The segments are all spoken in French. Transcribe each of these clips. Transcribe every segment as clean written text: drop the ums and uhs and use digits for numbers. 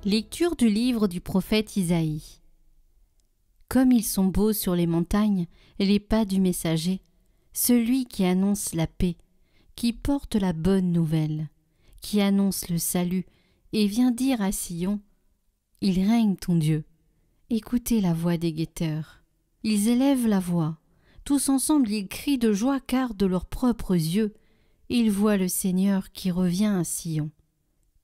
Lecture du livre du prophète Isaïe. Comme ils sont beaux sur les montagnes les pas du messager, celui qui annonce la paix, qui porte la bonne nouvelle, qui annonce le salut et vient dire à Sion : Il règne ton Dieu. Écoutez la voix des guetteurs. Ils élèvent la voix. Tous ensemble ils crient de joie car de leurs propres yeux, ils voient le Seigneur qui revient à Sion.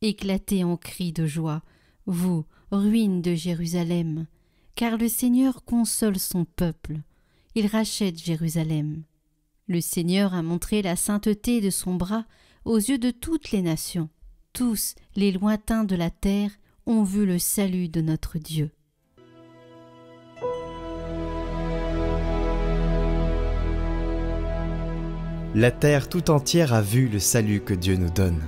Éclatez en cris de joie, vous, ruines de Jérusalem, car le Seigneur console son peuple, il rachète Jérusalem. Le Seigneur a montré la sainteté de son bras aux yeux de toutes les nations. Tous les lointains de la terre ont vu le salut de notre Dieu. La terre tout entière a vu le salut que Dieu nous donne.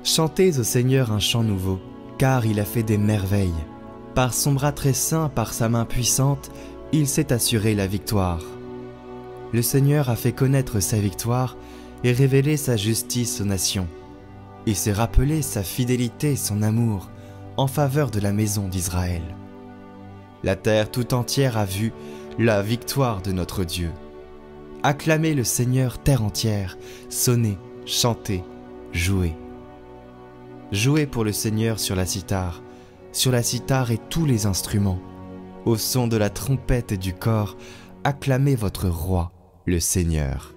Chantez au Seigneur un chant nouveau, car il a fait des merveilles. Par son bras très saint, par sa main puissante, il s'est assuré la victoire. Le Seigneur a fait connaître sa victoire et révélé sa justice aux nations. Il s'est rappelé sa fidélité et son amour en faveur de la maison d'Israël. La terre tout entière a vu la victoire de notre Dieu. Acclamez le Seigneur terre entière, sonnez, chantez, jouez. Jouez pour le Seigneur sur la cithare et tous les instruments. Au son de la trompette et du cor, acclamez votre roi, le Seigneur.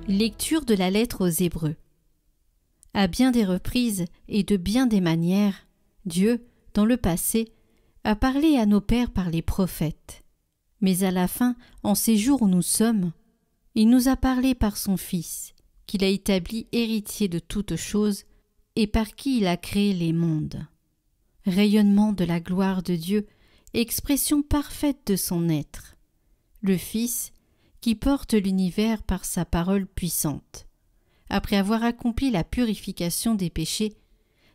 Lecture de la lettre aux Hébreux. À bien des reprises et de bien des manières, Dieu, dans le passé, a parlé à nos pères par les prophètes. Mais à la fin, en ces jours où nous sommes, il nous a parlé par son Fils, qu'il a établi héritier de toutes choses et par qui il a créé les mondes. Rayonnement de la gloire de Dieu, expression parfaite de son être. Le Fils, qui porte l'univers par sa parole puissante. Après avoir accompli la purification des péchés,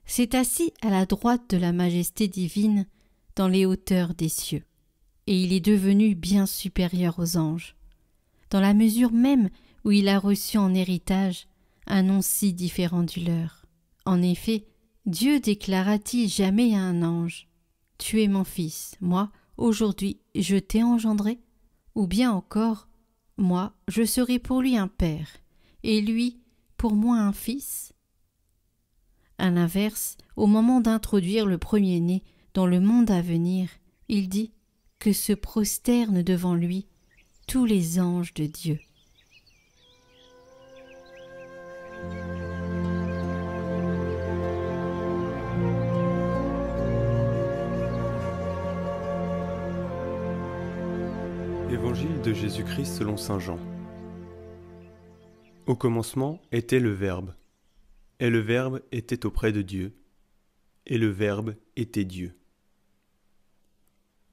s'est assis à la droite de la majesté divine dans les hauteurs des cieux, et il est devenu bien supérieur aux anges, dans la mesure même où il a reçu en héritage un nom si différent du leur. En effet, Dieu déclara-t-il jamais à un ange : « Tu es mon fils, moi, aujourd'hui, je t'ai engendré » ou bien encore : « Moi, je serai pour lui un père, et lui, pour moi un fils » À l'inverse, au moment d'introduire le premier-né dans le monde à venir, il dit que se prosternent devant lui tous les anges de Dieu. Évangile de Jésus-Christ selon saint Jean. Au commencement était le Verbe, et le Verbe était auprès de Dieu, et le Verbe était Dieu.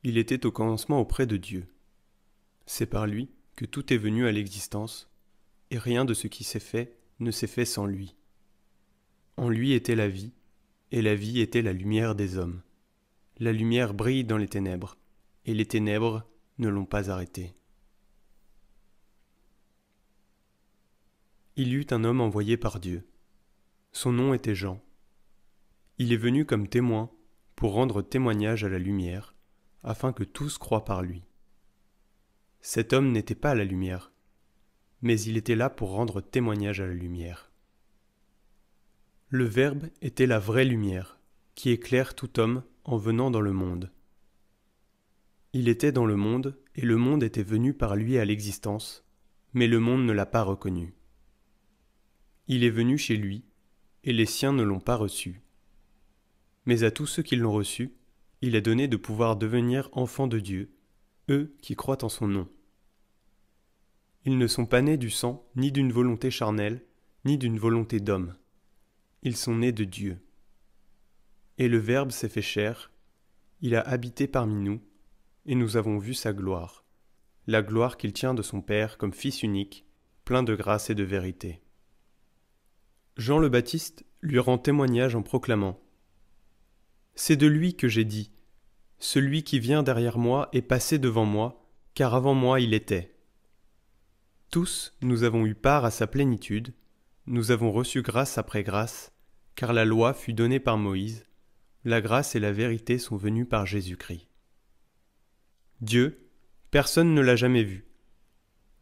Il était au commencement auprès de Dieu. C'est par lui que tout est venu à l'existence, et rien de ce qui s'est fait ne s'est fait sans lui. En lui était la vie, et la vie était la lumière des hommes. La lumière brille dans les ténèbres, et les ténèbres ne l'ont pas arrêtée. Il y eut un homme envoyé par Dieu. Son nom était Jean. Il est venu comme témoin pour rendre témoignage à la lumière, afin que tous croient par lui. Cet homme n'était pas la lumière, mais il était là pour rendre témoignage à la lumière. Le Verbe était la vraie lumière, qui éclaire tout homme en venant dans le monde. Il était dans le monde, et le monde était venu par lui à l'existence, mais le monde ne l'a pas reconnu. Il est venu chez lui, et les siens ne l'ont pas reçu. Mais à tous ceux qui l'ont reçu, il a donné de pouvoir devenir enfants de Dieu, eux qui croient en son nom. Ils ne sont pas nés du sang, ni d'une volonté charnelle, ni d'une volonté d'homme. Ils sont nés de Dieu. Et le Verbe s'est fait chair, il a habité parmi nous, et nous avons vu sa gloire, la gloire qu'il tient de son Père comme Fils unique, plein de grâce et de vérité. Jean le Baptiste lui rend témoignage en proclamant : « C'est de lui que j'ai dit : celui qui vient derrière moi est passé devant moi, car avant moi il était. » Tous, nous avons eu part à sa plénitude, nous avons reçu grâce après grâce, car la loi fut donnée par Moïse, la grâce et la vérité sont venues par Jésus-Christ. Dieu, personne ne l'a jamais vu.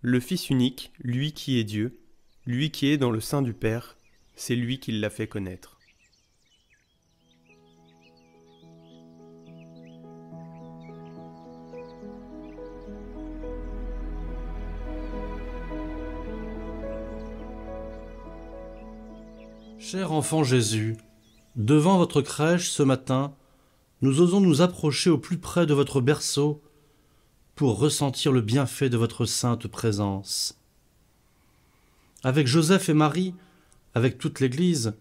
Le Fils unique, lui qui est Dieu, lui qui est dans le sein du Père, c'est lui qui l'a fait connaître. Cher enfant Jésus, devant votre crèche ce matin, nous osons nous approcher au plus près de votre berceau pour ressentir le bienfait de votre sainte présence. Avec Joseph et Marie, avec toute l'Église,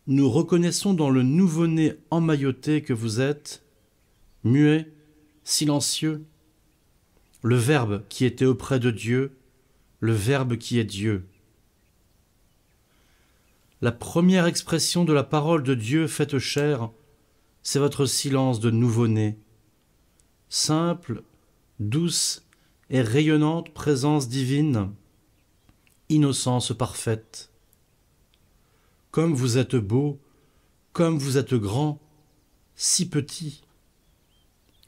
nous reconnaissons dans le nouveau-né emmailloté que vous êtes, muet, silencieux, le Verbe qui était auprès de Dieu, le Verbe qui est Dieu. La première expression de la parole de Dieu faite chair, c'est votre silence de nouveau-né. Simple, douce et rayonnante présence divine, innocence parfaite. Comme vous êtes beau, comme vous êtes grand, si petit,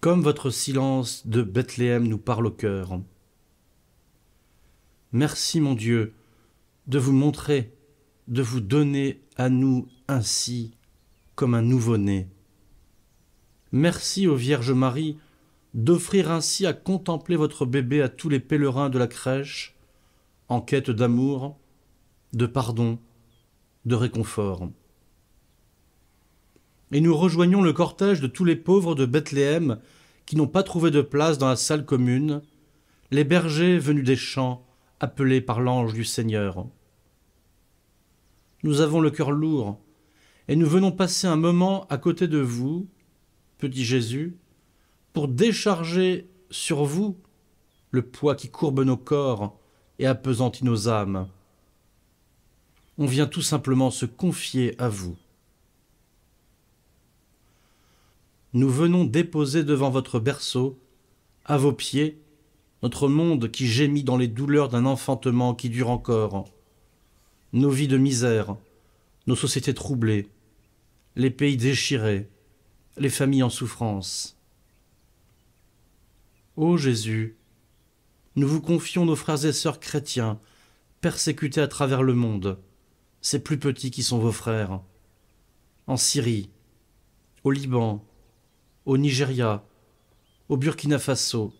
comme votre silence de Bethléem nous parle au cœur. Merci mon Dieu de vous montrer, de vous donner à nous ainsi comme un nouveau-né. Merci ô Vierge Marie d'offrir ainsi à contempler votre bébé à tous les pèlerins de la crèche, en quête d'amour, de pardon, de réconfort. Et nous rejoignons le cortège de tous les pauvres de Bethléem qui n'ont pas trouvé de place dans la salle commune, les bergers venus des champs, appelés par l'ange du Seigneur. Nous avons le cœur lourd, et nous venons passer un moment à côté de vous, petit Jésus, pour décharger sur vous le poids qui courbe nos corps et appesantit nos âmes. On vient tout simplement se confier à vous. Nous venons déposer devant votre berceau, à vos pieds, notre monde qui gémit dans les douleurs d'un enfantement qui dure encore, nos vies de misère, nos sociétés troublées, les pays déchirés, les familles en souffrance. Ô Jésus, nous vous confions nos frères et sœurs chrétiens, persécutés à travers le monde, ces plus petits qui sont vos frères, en Syrie, au Liban, au Nigeria, au Burkina Faso,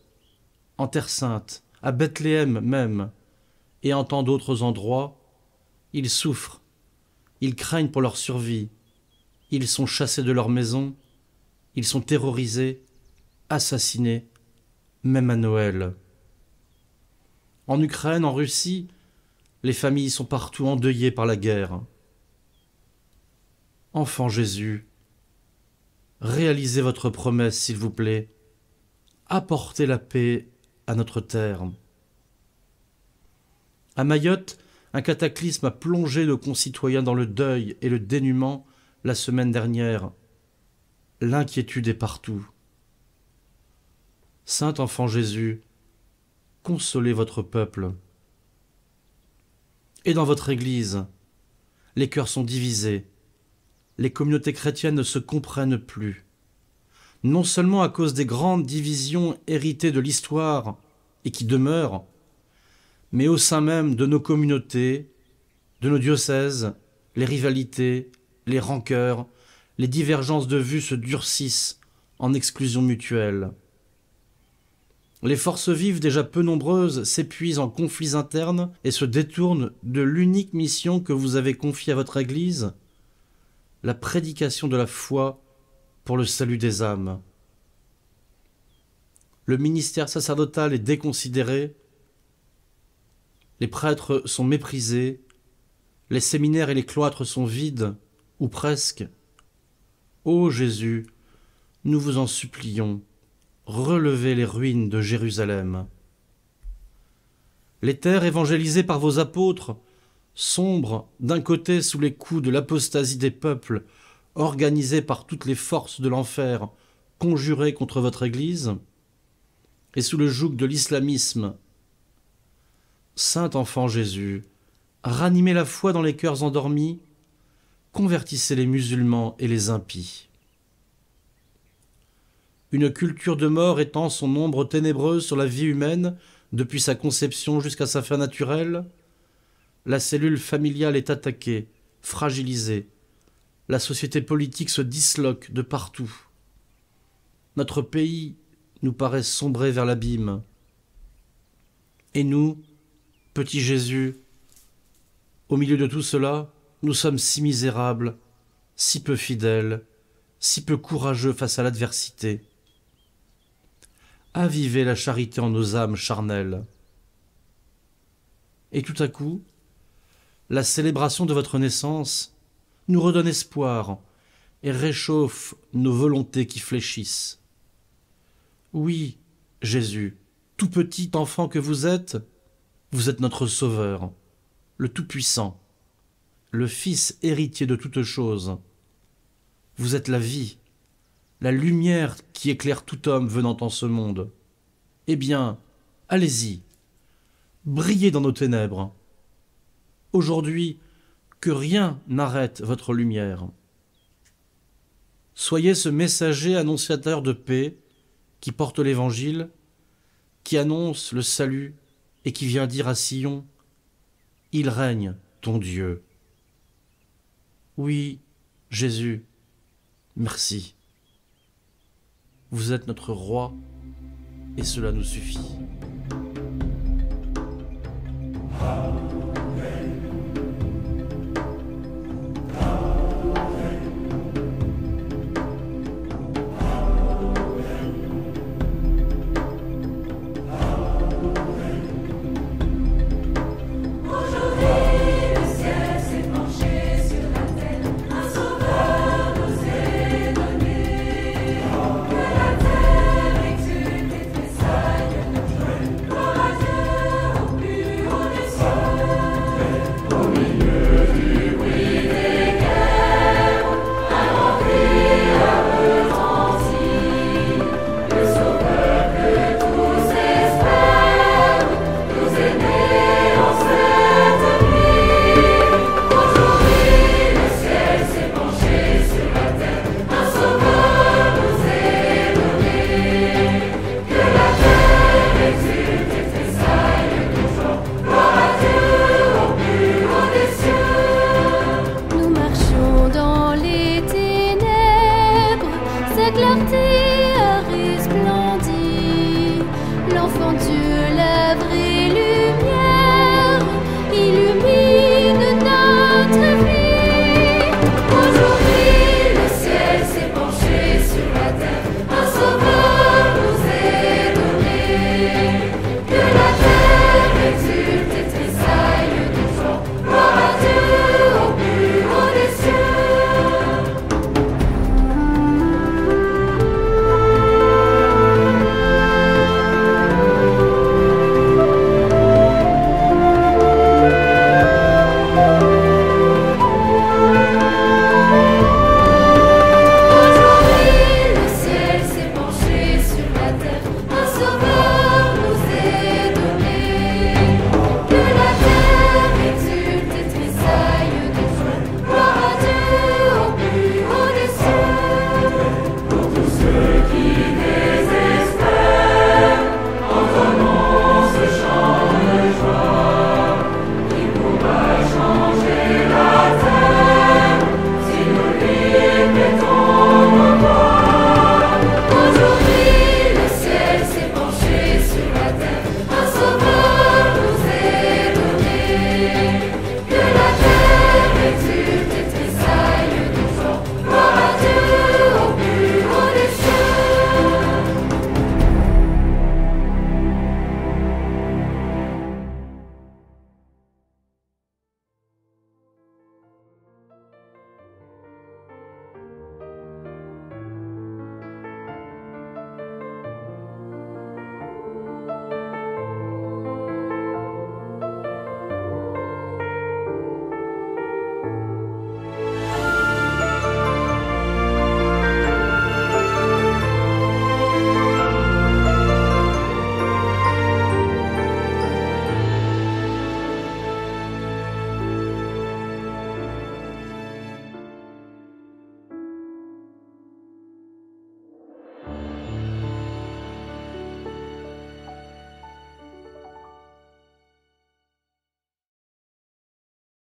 en Terre Sainte, à Bethléem même, et en tant d'autres endroits. Ils souffrent, ils craignent pour leur survie, ils sont chassés de leur maison, ils sont terrorisés, assassinés, même à Noël. En Ukraine, en Russie, les familles sont partout endeuillées par la guerre. Enfant Jésus, réalisez votre promesse, s'il vous plaît, apportez la paix à notre terre. À Mayotte, un cataclysme a plongé nos concitoyens dans le deuil et le dénuement la semaine dernière. L'inquiétude est partout. Saint enfant Jésus, consolez votre peuple. Et dans votre Église, les cœurs sont divisés. Les communautés chrétiennes ne se comprennent plus. Non seulement à cause des grandes divisions héritées de l'histoire et qui demeurent, mais au sein même de nos communautés, de nos diocèses, les rivalités, les rancœurs, les divergences de vues se durcissent en exclusion mutuelle. Les forces vives déjà peu nombreuses s'épuisent en conflits internes et se détournent de l'unique mission que vous avez confiée à votre Église, la prédication de la foi pour le salut des âmes. Le ministère sacerdotal est déconsidéré, les prêtres sont méprisés, les séminaires et les cloîtres sont vides, ou presque. Ô Jésus, nous vous en supplions, relevez les ruines de Jérusalem. Les terres évangélisées par vos apôtres, sombres d'un côté sous les coups de l'apostasie des peuples, organisée par toutes les forces de l'enfer, conjurées contre votre Église, et sous le joug de l'islamisme, Saint enfant Jésus, ranimez la foi dans les cœurs endormis, convertissez les musulmans et les impies. Une culture de mort étend son ombre ténébreuse sur la vie humaine depuis sa conception jusqu'à sa fin naturelle. La cellule familiale est attaquée, fragilisée. La société politique se disloque de partout. Notre pays nous paraît sombrer vers l'abîme. Et nous, petit Jésus, au milieu de tout cela, nous sommes si misérables, si peu fidèles, si peu courageux face à l'adversité. Avivez la charité en nos âmes charnelles. Et tout à coup, la célébration de votre naissance nous redonne espoir et réchauffe nos volontés qui fléchissent. Oui, Jésus, tout petit enfant que vous êtes notre Sauveur, le Tout-Puissant, le Fils héritier de toutes choses. Vous êtes la vie, la lumière qui éclaire tout homme venant en ce monde. Eh bien, allez-y, brillez dans nos ténèbres. Aujourd'hui, que rien n'arrête votre lumière. Soyez ce messager annonciateur de paix qui porte l'Évangile, qui annonce le salut et qui vient dire à Sion « Il règne, ton Dieu ». Oui, Jésus, merci. Vous êtes notre roi et cela nous suffit.